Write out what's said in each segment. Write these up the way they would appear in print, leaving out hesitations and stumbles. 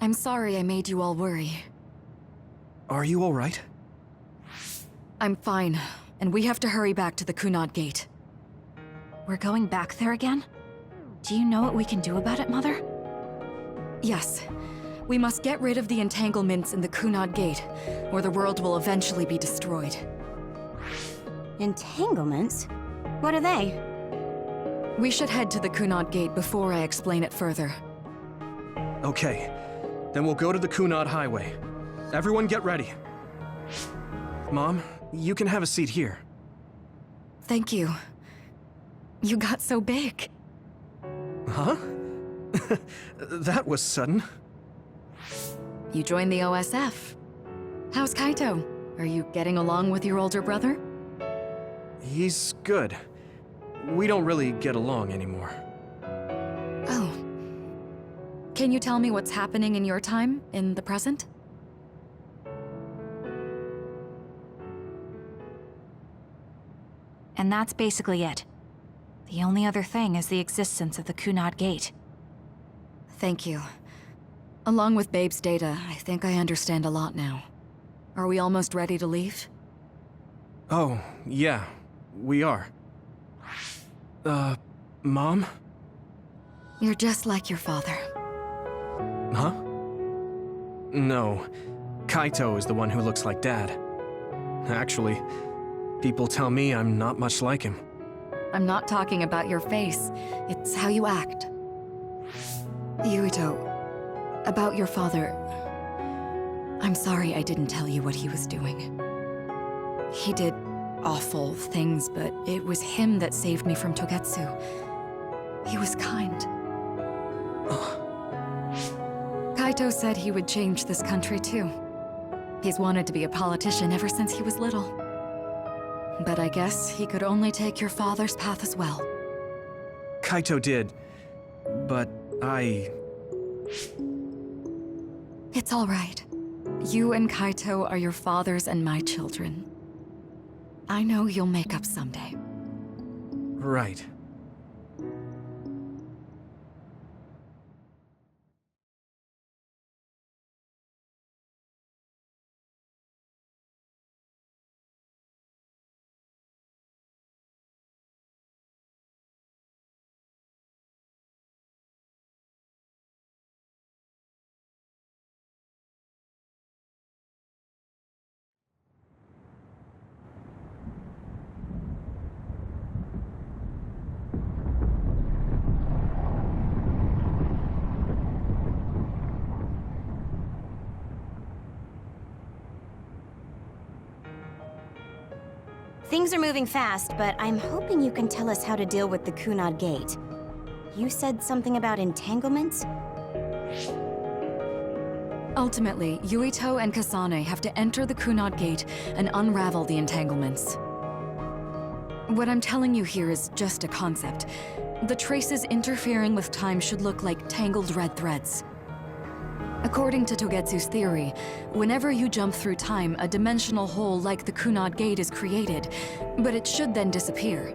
I'm sorry I made you all worry. Are you all right? I'm fine, and we have to hurry back to the Kunad Gate. We're going back there again? Do you know what we can do about it, Mother? Yes. We must get rid of the entanglements in the Kunad Gate, or the world will eventually be destroyed. Entanglements? What are they? We should head to the Kunad Gate before I explain it further. Okay. Then we'll go to the Kunad Highway. Everyone get ready. Mom, you can have a seat here. Thank you. You got so big. Huh? That was sudden. You joined the OSF. How's Kaito? Are you getting along with your older brother? He's good. We don't really get along anymore. Oh. Can you tell me what's happening in your time, in the present? And that's basically it. The only other thing is the existence of the Kunad Gate. Thank you. Along with Babe's data, I think I understand a lot now. Are we almost ready to leave? Oh, yeah, we are. Mom? You're just like your father. Huh? No, Kaito is the one who looks like Dad. Actually, people tell me I'm not much like him. I'm not talking about your face. It's how you act. Yuito, about your father... I'm sorry I didn't tell you what he was doing. He did awful things, but it was him that saved me from Togetsu. He was kind. Kaito said he would change this country too. He's wanted to be a politician ever since he was little. But I guess he could only take your father's path as well. Kaito did, but It's all right. You and Kaito are your father's and my children. I know you'll make up someday. Right. Things are moving fast, but I'm hoping you can tell us how to deal with the Kunad Gate. You said something about entanglements? Ultimately, Yuito and Kasane have to enter the Kunad Gate and unravel the entanglements. What I'm telling you here is just a concept. The traces interfering with time should look like tangled red threads. According to Togetsu's theory, whenever you jump through time, a dimensional hole like the Kunad Gate is created, but it should then disappear.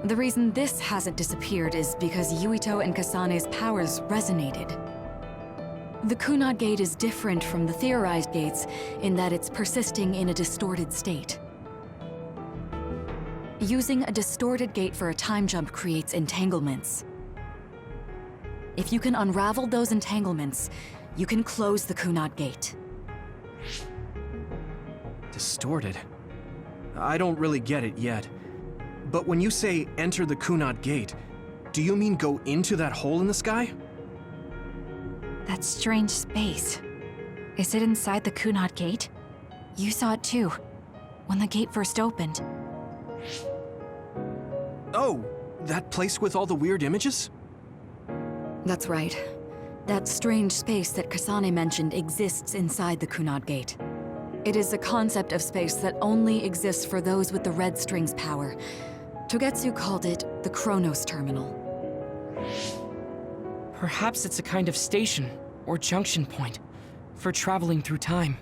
The reason this hasn't disappeared is because Yuito and Kasane's powers resonated. The Kunad Gate is different from the theorized gates in that it's persisting in a distorted state. Using a distorted gate for a time jump creates entanglements. If you can unravel those entanglements, you can close the Kunad Gate. Distorted? I don't really get it yet. But when you say enter the Kunad Gate, do you mean go into that hole in the sky? That strange space. Is it inside the Kunad Gate? You saw it too, when the gate first opened. Oh, that place with all the weird images? That's right. That strange space that Kasane mentioned exists inside the Kunad Gate. It is a concept of space that only exists for those with the red string's power. Togetsu called it the Chronos Terminal. Perhaps it's a kind of station, or junction point, for traveling through time.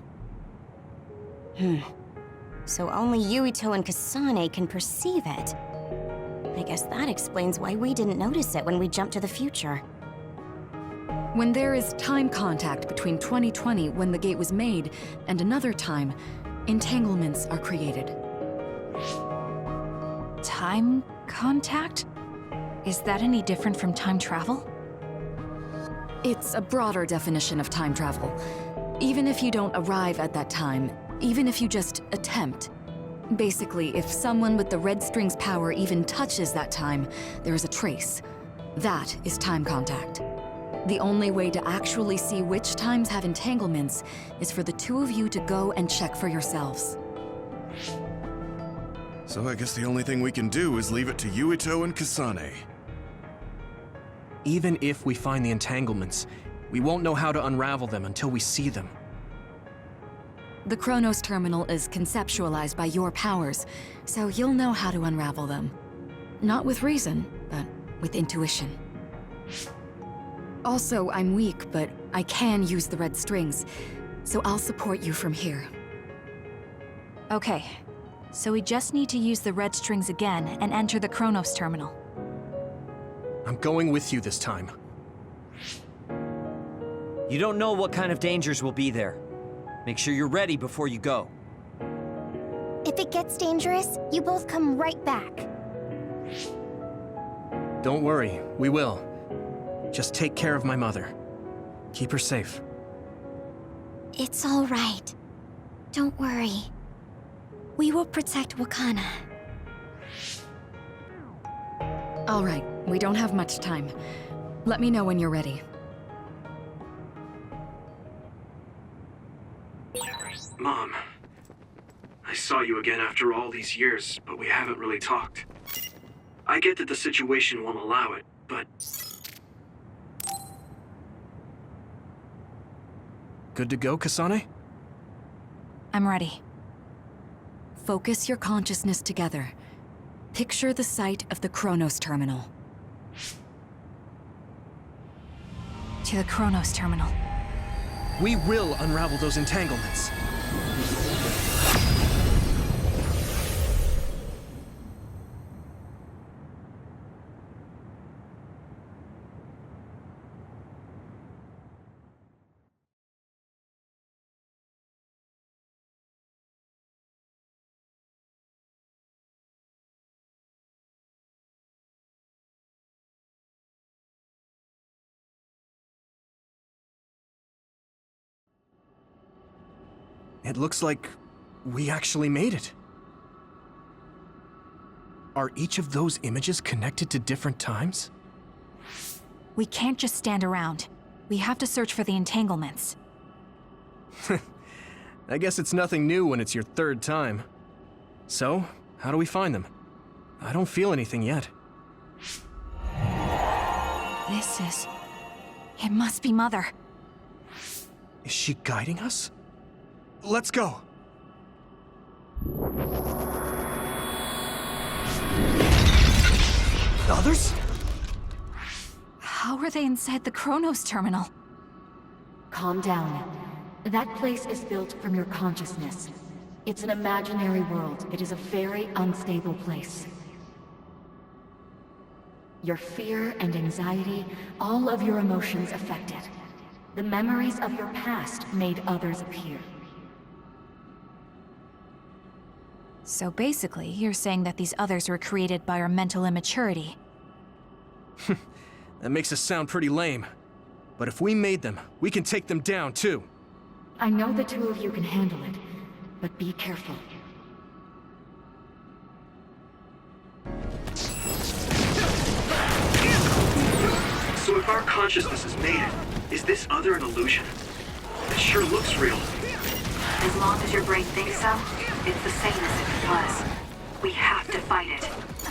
So only Yuito and Kasane can perceive it. I guess that explains why we didn't notice it when we jumped to the future. When there is time contact between 2020, when the gate was made, and another time, entanglements are created. Time contact? Is that any different from time travel? It's a broader definition of time travel. Even if you don't arrive at that time, even if you just attempt. Basically, if someone with the red string's power even touches that time, there is a trace. That is time contact. The only way to actually see which times have entanglements is for the two of you to go and check for yourselves. So I guess the only thing we can do is leave it to Yuito and Kasane. Even if we find the entanglements, we won't know how to unravel them until we see them. The Chronos Terminal is conceptualized by your powers, so you'll know how to unravel them. Not with reason, but with intuition. Also, I'm weak, but I can use the red strings, so I'll support you from here. Okay, so we just need to use the red strings again and enter the Chronos Terminal. I'm going with you this time. You don't know what kind of dangers will be there. Make sure you're ready before you go. If it gets dangerous, you both come right back. Don't worry, we will. Just take care of my mother. Keep her safe. It's all right. Don't worry. We will protect Wakana. All right, we don't have much time. Let me know when you're ready. Mom, I saw you again after all these years, but we haven't really talked. I get that the situation won't allow it, but... Good to go, Kasane? I'm ready. Focus your consciousness together. Picture the site of the Chronos Terminal. To the Chronos Terminal. We will unravel those entanglements. It looks like we actually made it. Are each of those images connected to different times? We can't just stand around. We have to search for the entanglements. I guess it's nothing new when it's your third time. So, how do we find them? I don't feel anything yet. This is... It must be Mother. Is she guiding us? Let's go! Others? How are they inside the Chronos Terminal? Calm down. That place is built from your consciousness. It's an imaginary world. It is a very unstable place. Your fear and anxiety, all of your emotions affected. The memories of your past made others appear. So basically, you're saying that these others were created by our mental immaturity. That makes us sound pretty lame. But if we made them, we can take them down too. I know the two of you can handle it, but be careful. So if our consciousness has made it, is this other an illusion? It sure looks real. As long as your brain thinks so, it's the same as if it was. We have to fight it. I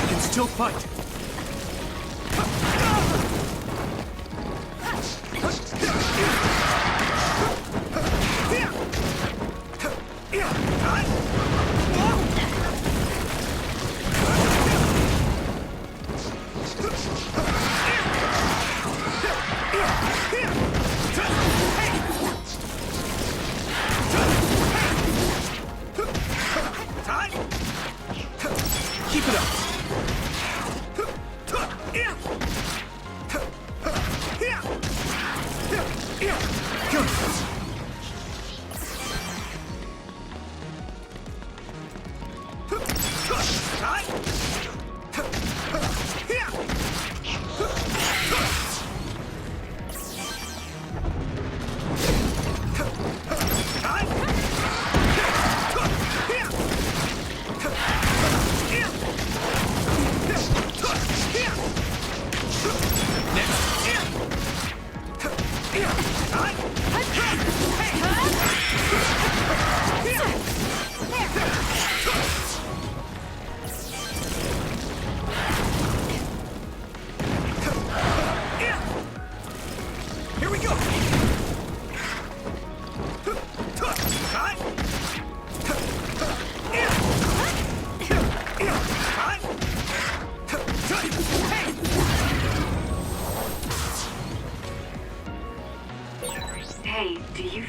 can still fight. Keep it up.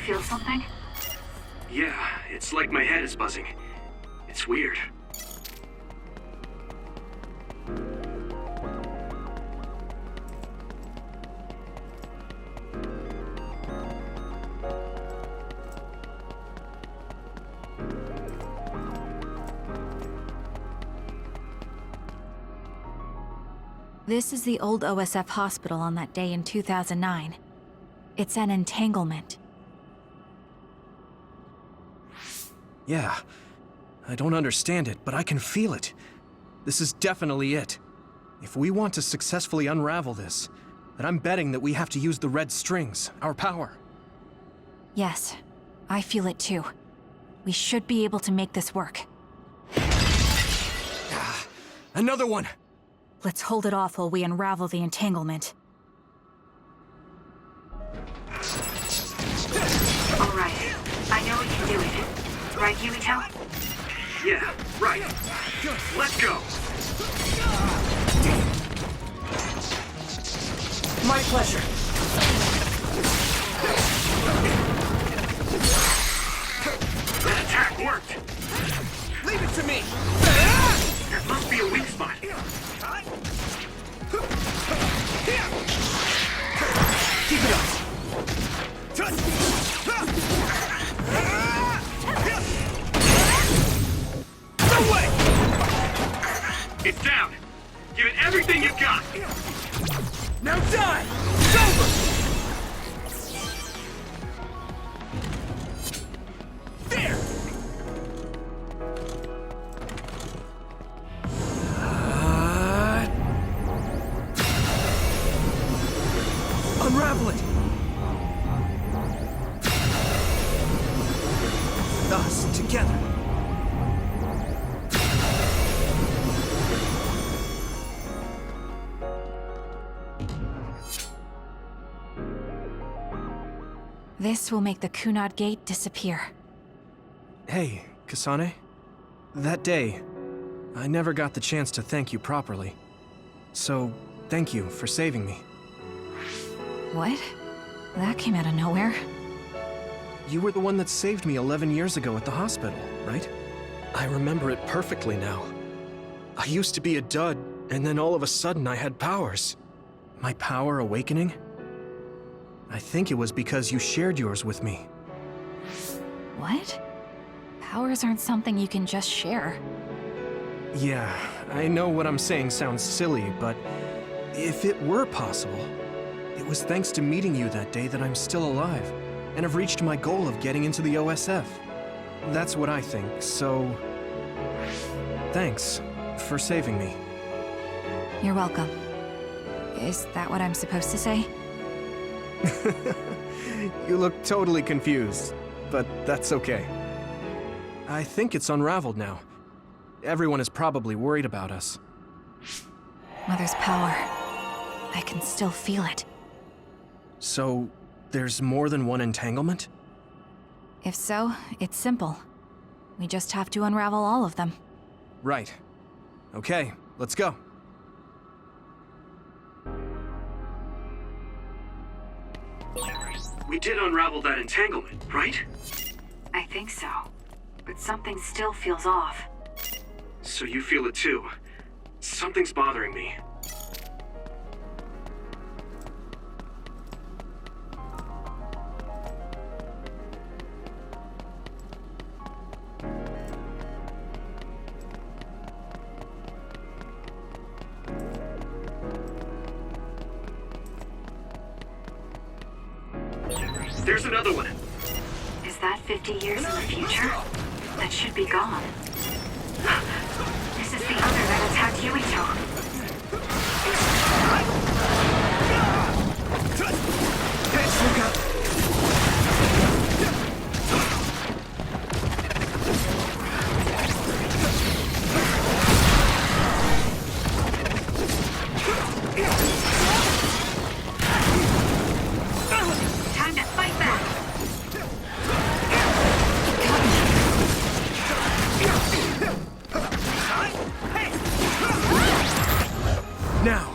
feel something? Yeah, it's like my head is buzzing. It's weird. This is the old OSF hospital on that day in 2009. It's an entanglement. Yeah. I don't understand it, but I can feel it. This is definitely it. If we want to successfully unravel this, then I'm betting that we have to use the red strings, our power. Yes, I feel it too. We should be able to make this work. Another one! Let's hold it off while we unravel the entanglement. All right. I know we can do it. Right, Yumito? Yeah, right. Let's go! My pleasure. That attack worked! Leave it to me. There must be a weak spot. Keep it up. No way! It's down! Give it everything you've got! Now die! It's over! There! Unravel it! Us together. This will make the Kunad Gate disappear. Hey, Kasane. That day, I never got the chance to thank you properly. So, thank you for saving me. What? That came out of nowhere. You were the one that saved me 11 years ago at the hospital, right? I remember it perfectly now. I used to be a dud, and then all of a sudden I had powers. My power awakening? I think it was because you shared yours with me. What? Powers aren't something you can just share. Yeah, I know what I'm saying sounds silly, but if it were possible, it was thanks to meeting you that day that I'm still alive, and have reached my goal of getting into the OSF. That's what I think, so... thanks for saving me. You're welcome. Is that what I'm supposed to say? You look totally confused, but that's okay. I think it's unraveled now. Everyone is probably worried about us. Mother's power. I can still feel it. So, there's more than one entanglement? If so, it's simple. We just have to unravel all of them. Right. Okay, let's go. We did unravel that entanglement, right? I think so. But something still feels off. So you feel it too. Something's bothering me. There's another one. Is that 50 years in the future? That should be gone. This is the other that attacked Yumito. Time to fight back! Now!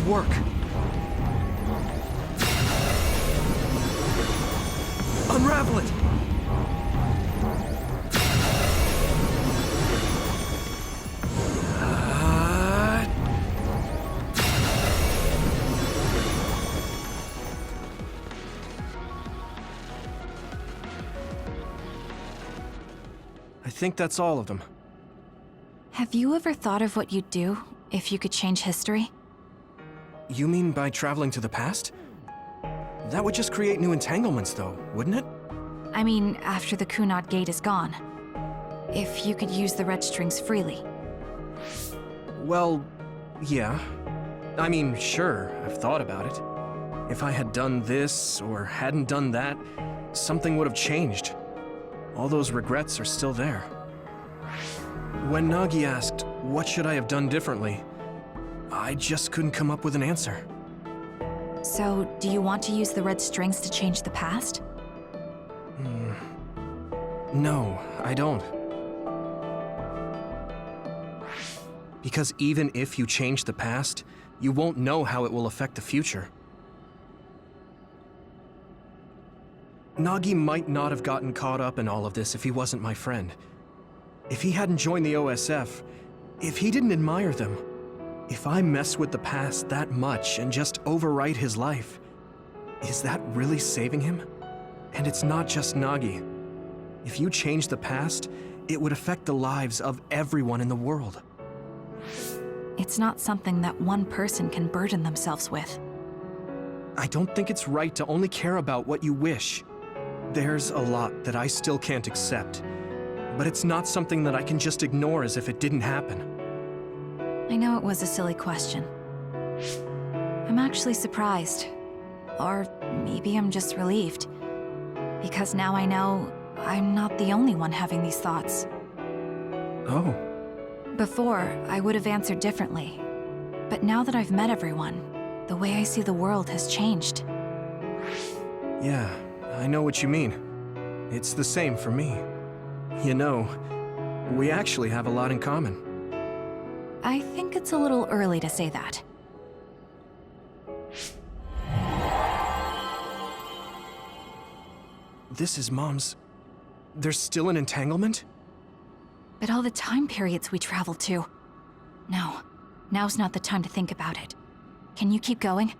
work. Unravel it! I think that's all of them. Have you ever thought of what you'd do if you could change history? You mean by traveling to the past? That would just create new entanglements, though, wouldn't it? I mean, after the Kunad Gate is gone. If you could use the red strings freely. Well, yeah. I mean, sure, I've thought about it. If I had done this, or hadn't done that, something would have changed. All those regrets are still there. When Nagi asked, what should I have done differently, I just couldn't come up with an answer. So, do you want to use the red strings to change the past? No, I don't. Because even if you change the past, you won't know how it will affect the future. Nagi might not have gotten caught up in all of this if he wasn't my friend. If he hadn't joined the OSF, if he didn't admire them, if I mess with the past that much and just overwrite his life, is that really saving him? And it's not just Nagi. If you change the past, it would affect the lives of everyone in the world. It's not something that one person can burden themselves with. I don't think it's right to only care about what you wish. There's a lot that I still can't accept, but it's not something that I can just ignore as if it didn't happen. I know it was a silly question. I'm actually surprised. Or maybe I'm just relieved. Because now I know I'm not the only one having these thoughts. Oh. Before, I would have answered differently. But now that I've met everyone, the way I see the world has changed. Yeah, I know what you mean. It's the same for me. You know, we actually have a lot in common. I think it's a little early to say that. This is Mom's... There's still an entanglement? But all the time periods we traveled to. No, now's not the time to think about it. Can you keep going?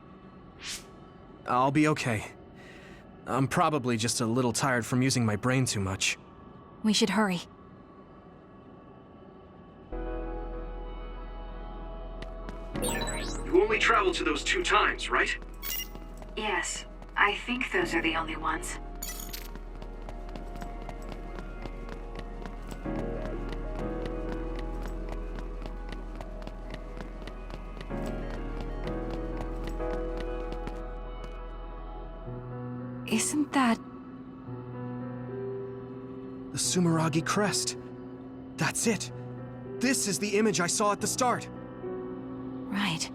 I'll be okay. I'm probably just a little tired from using my brain too much. We should hurry. You only traveled to those 2 times, right? Yes, I think those are the only ones. Isn't that... The Sumeragi crest. That's it. This is the image I saw at the start. Right.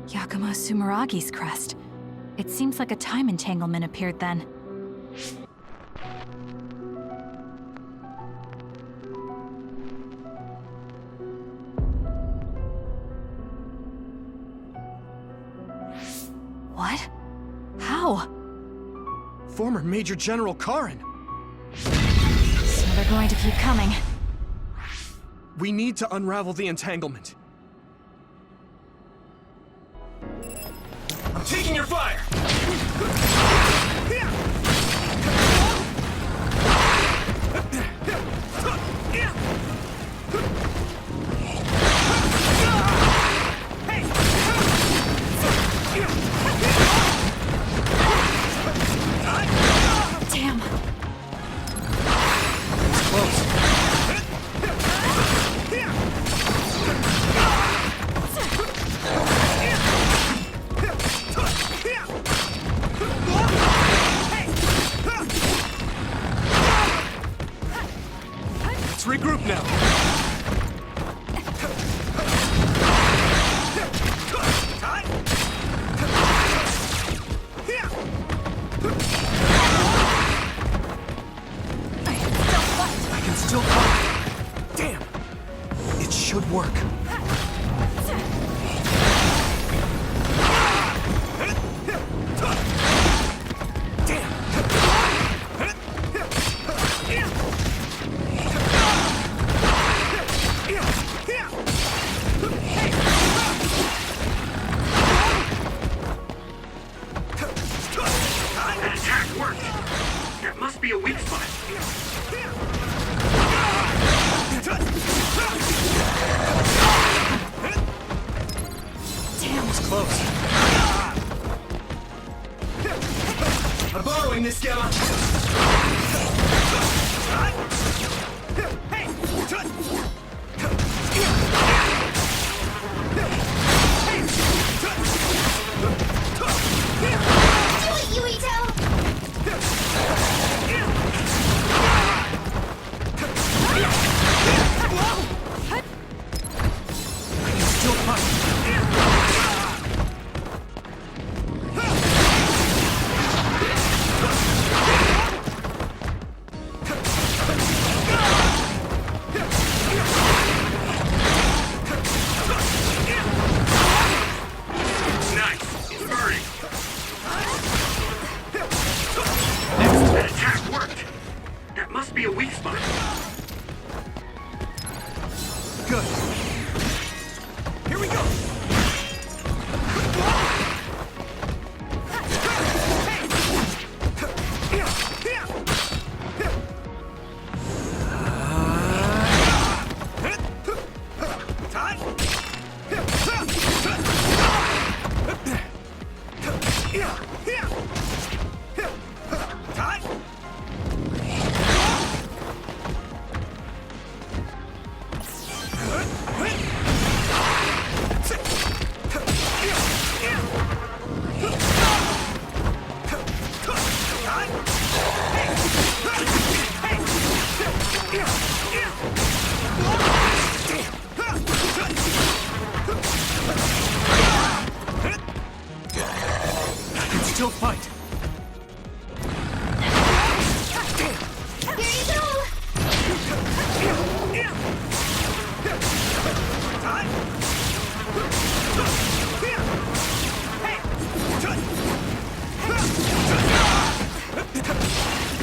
Yakumo Sumeragi's crest. It seems like a time entanglement appeared then. What? How? Former Major General Karin. So they're going to keep coming. We need to unravel the entanglement. I'm taking your fire! Damn. Close. Let's regroup now. I can still fight. Damn. It should work. worked! That must be a weak spot. Damn, was close. I'm borrowing this, Gamma. That attack worked! That must be a weak spot. Good. Here we go. Still fight.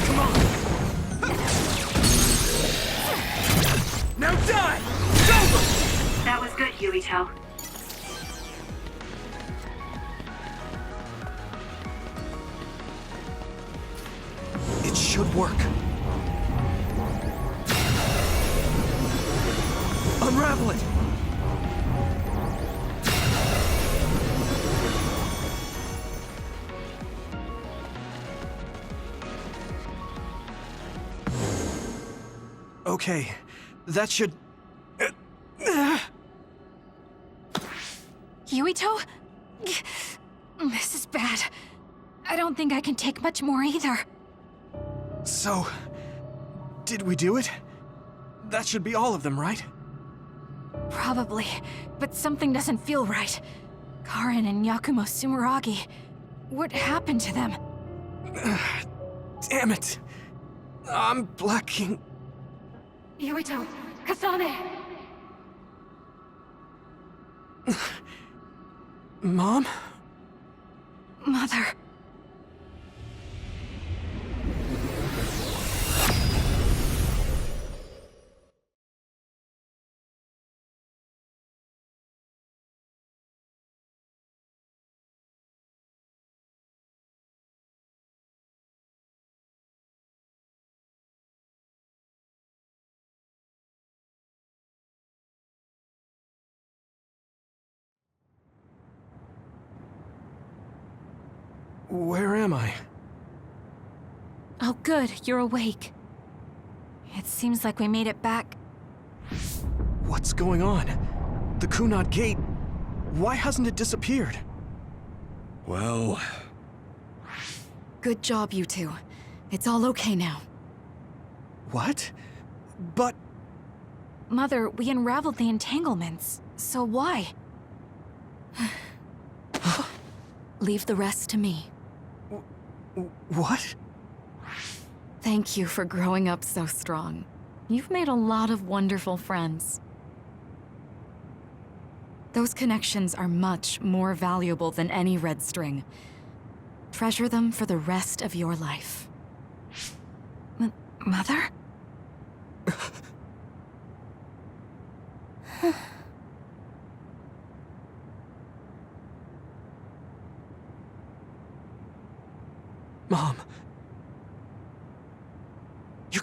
Come on. Now die. It's over. That was good, Yuito. It should work. Unravel it! Okay, that should... Yuito? This is bad. I don't think I can take much more either. So... did we do it? That should be all of them, right? Probably, but something doesn't feel right. Karin and Yakumo Sumeragi. What happened to them? Damn it! I'm blacking... Yuito! Kasane! Mom? Mother... Where am I? Oh good, you're awake. It seems like we made it back. What's going on? The Kunad Gate... why hasn't it disappeared? Well... Good job, you two. It's all okay now. What? But... Mother, we unraveled the entanglements, so why? Leave the rest to me. What? Thank you for growing up so strong. You've made a lot of wonderful friends. Those connections are much more valuable than any red string. Treasure them for the rest of your life. Mother? Mom,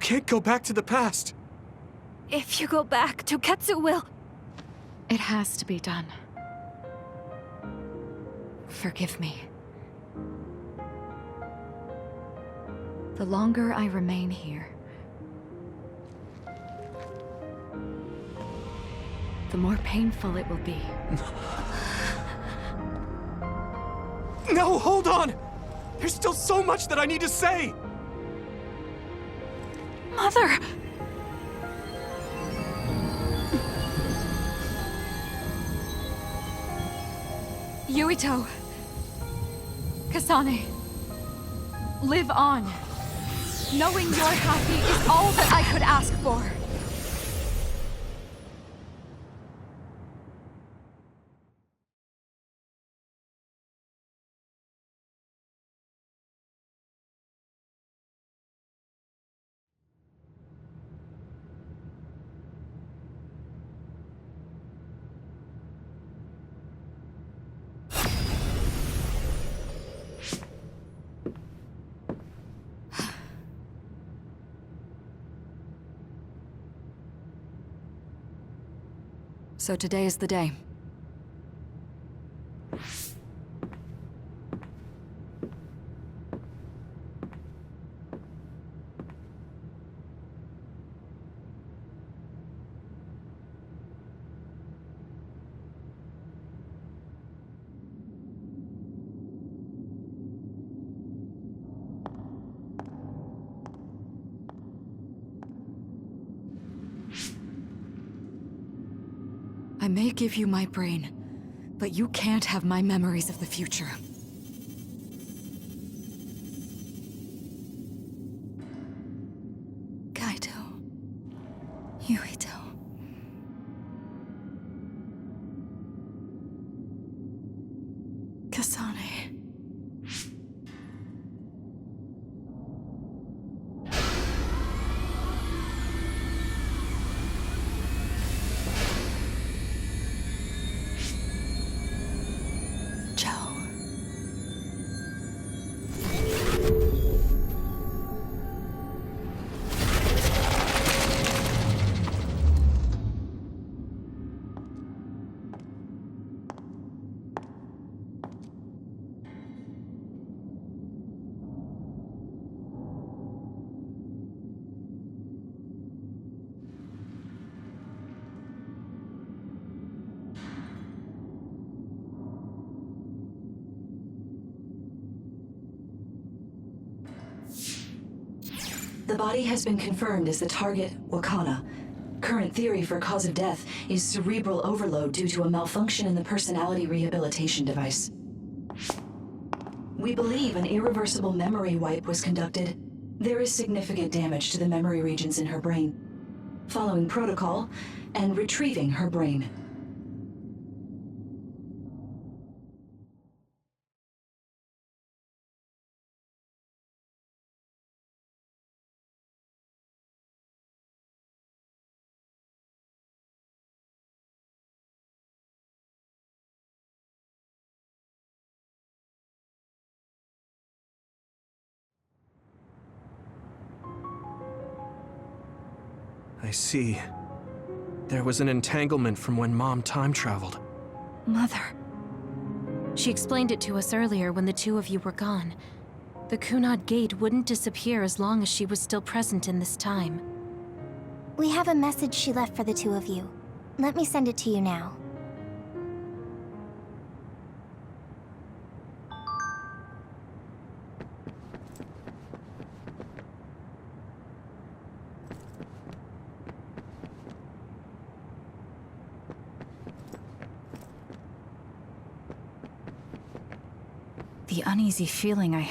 can't go back to the past. If you go back, Toketsu will... It has to be done. Forgive me. The longer I remain here, the more painful it will be. No, hold on! There's still so much that I need to say! Mother! Yuito! Kasane! Live on! Knowing you're happy is all that I could ask for! So today is the day. I may give you my brain, but you can't have my memories of the future. Kaito. Yuito. Kasane. The body has been confirmed as the target, Wakana. Current theory for cause of death is cerebral overload due to a malfunction in the personality rehabilitation device. We believe an irreversible memory wipe was conducted. There is significant damage to the memory regions in her brain. Following protocol and retrieving her brain. I see. There was an entanglement from when Mom time traveled. Mother. She explained it to us earlier when the two of you were gone. The Kunad Gate wouldn't disappear as long as she was still present in this time. We have a message she left for the two of you. Let me send it to you now. The uneasy feeling I...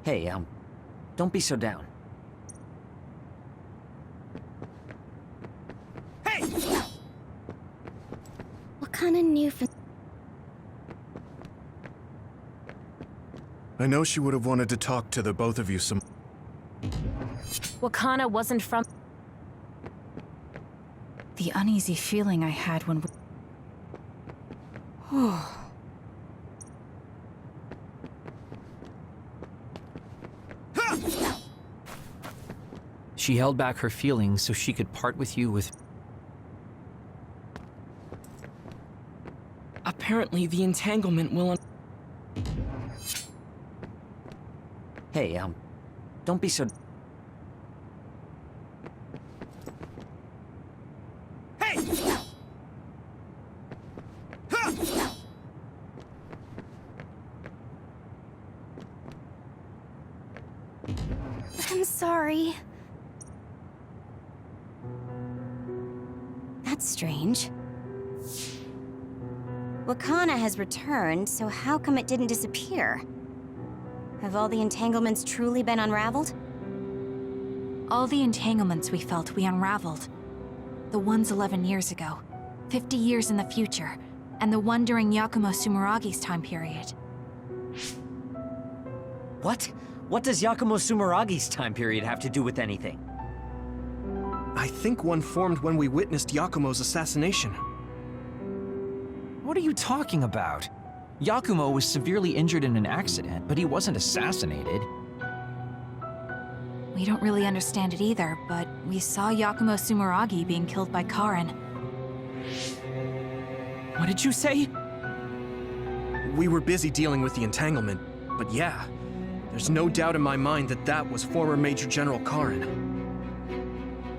Hey, don't be so down. Hey! Wakana knew from... I know she would have wanted to talk to the both of you some... Wakana wasn't from... The uneasy feeling I had when... She held back her feelings so she could part with you with... Apparently, the entanglement will... Hey, don't be so... Hey! I'm sorry. That's strange. Wakana has returned, so how come it didn't disappear? Have all the entanglements truly been unraveled? All the entanglements we felt we unraveled. The ones 11 years ago, 50 years in the future, and the one during Yakumo Sumeragi's time period. What? What does Yakumo Sumeragi's time period have to do with anything? I think one formed when we witnessed Yakumo's assassination. What are you talking about? Yakumo was severely injured in an accident, but he wasn't assassinated. We don't really understand it either, but we saw Yakumo Sumeragi being killed by Karin. What did you say? We were busy dealing with the entanglement, but yeah, there's no doubt in my mind that that was former Major General Karin.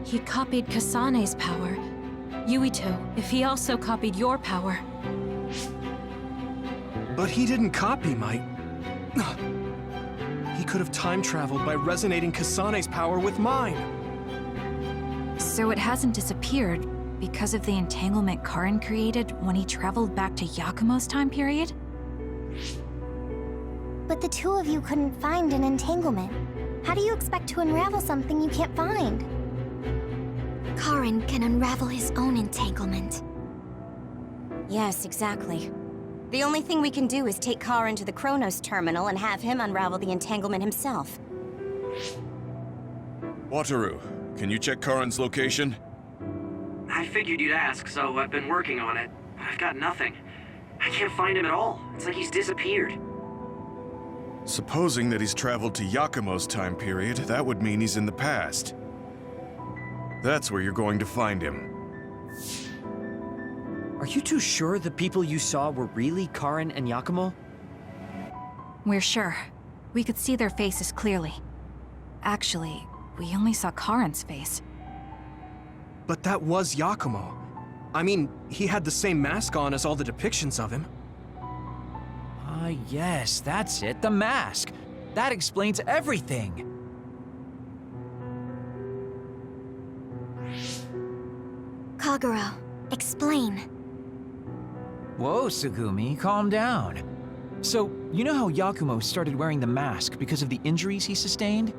He copied Kasane's power. Yuito, if he also copied your power. But he didn't copy my... He could have time-traveled by resonating Kasane's power with mine. So it hasn't disappeared because of the entanglement Karin created when he traveled back to Yakumo's time period? But the two of you couldn't find an entanglement. How do you expect to unravel something you can't find? Karin can unravel his own entanglement. Yes, exactly. The only thing we can do is take Karin to the Chronos terminal and have him unravel the entanglement himself. Wataru, can you check Karin's location? I figured you'd ask, so I've been working on it. I've got nothing. I can't find him at all. It's like he's disappeared. Supposing that he's traveled to Yakumo's time period, that would mean he's in the past. That's where you're going to find him. Are you too sure the people you saw were really Karin and Yakumo? We're sure. We could see their faces clearly. Actually, we only saw Karin's face. But that was Yakumo. I mean, he had the same mask on as all the depictions of him. Ah, yes, that's it, the mask. That explains everything. Kagero, explain. Whoa, Tsugumi, calm down. So, you know how Yakumo started wearing the mask because of the injuries he sustained?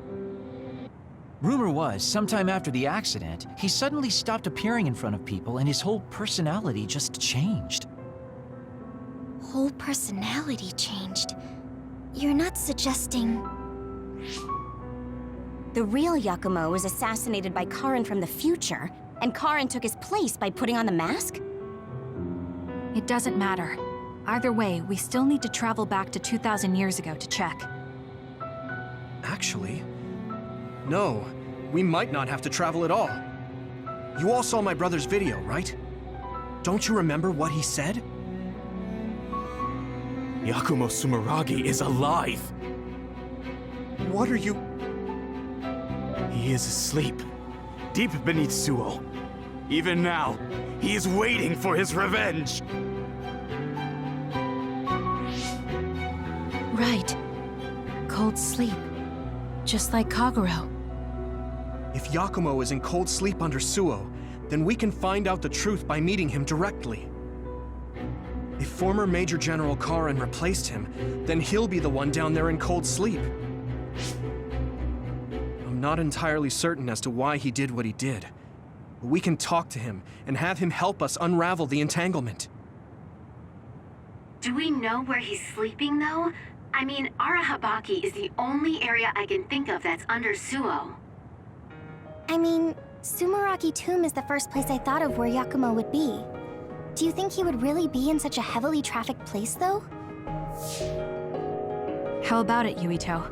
Rumor was, sometime after the accident, he suddenly stopped appearing in front of people and his whole personality just changed. Whole personality changed. You're not suggesting... The real Yakumo was assassinated by Karin from the future, and Karin took his place by putting on the mask? It doesn't matter. Either way, we still need to travel back to 2,000 years ago to check. Actually, no. We might not have to travel at all. You all saw my brother's video, right? Don't you remember what he said? Yakumo Sumeragi is alive! What are you... He is asleep, deep beneath Suo. Even now, he is waiting for his revenge! Right. Cold sleep. Just like Kagero. If Yakumo is in cold sleep under Suo, then we can find out the truth by meeting him directly. If former Major General Karin replaced him, then he'll be the one down there in cold sleep. I'm not entirely certain as to why he did what he did. But we can talk to him and have him help us unravel the entanglement. Do we know where he's sleeping, though? I mean, Arahabaki is the only area I can think of that's under Suo. I mean, Sumeragi Tomb is the first place I thought of where Yakumo would be. Do you think he would really be in such a heavily trafficked place, though? How about it, Yuito?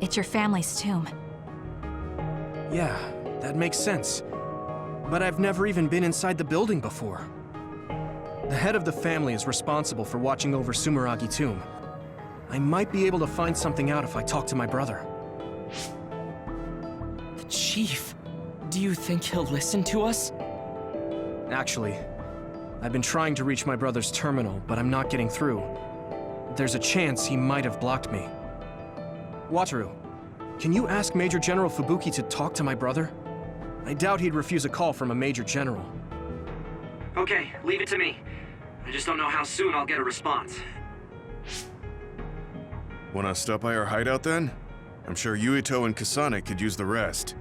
It's your family's tomb. Yeah, that makes sense. But I've never even been inside the building before. The head of the family is responsible for watching over Sumeragi Tomb. I might be able to find something out if I talk to my brother. The Chief. Do you think he'll listen to us? Actually, I've been trying to reach my brother's terminal, but I'm not getting through. There's a chance he might have blocked me. Wataru, can you ask Major General Fubuki to talk to my brother? I doubt he'd refuse a call from a Major General. Okay, leave it to me. I just don't know how soon I'll get a response. Wanna stop by our hideout then? I'm sure Yuito and Kasane could use the rest.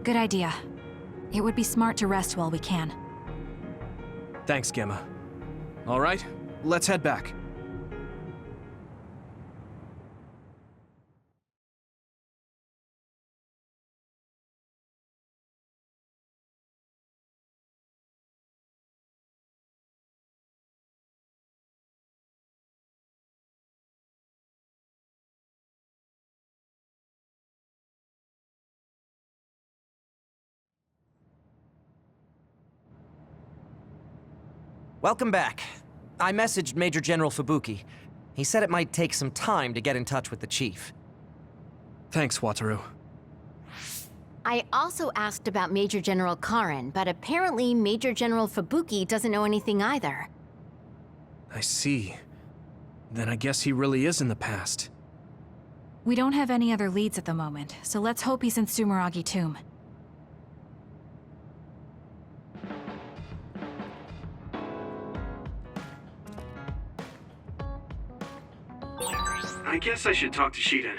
Good idea. It would be smart to rest while we can. Thanks, Gemma. All right, let's head back. Welcome back. I messaged Major General Fubuki. He said it might take some time to get in touch with the Chief. Thanks, Wataru. I also asked about Major General Karen, but apparently Major General Fubuki doesn't know anything either. I see. Then I guess he really is in the past. We don't have any other leads at the moment, so let's hope he's in Sumeragi Tomb. I guess I should talk to Shiden.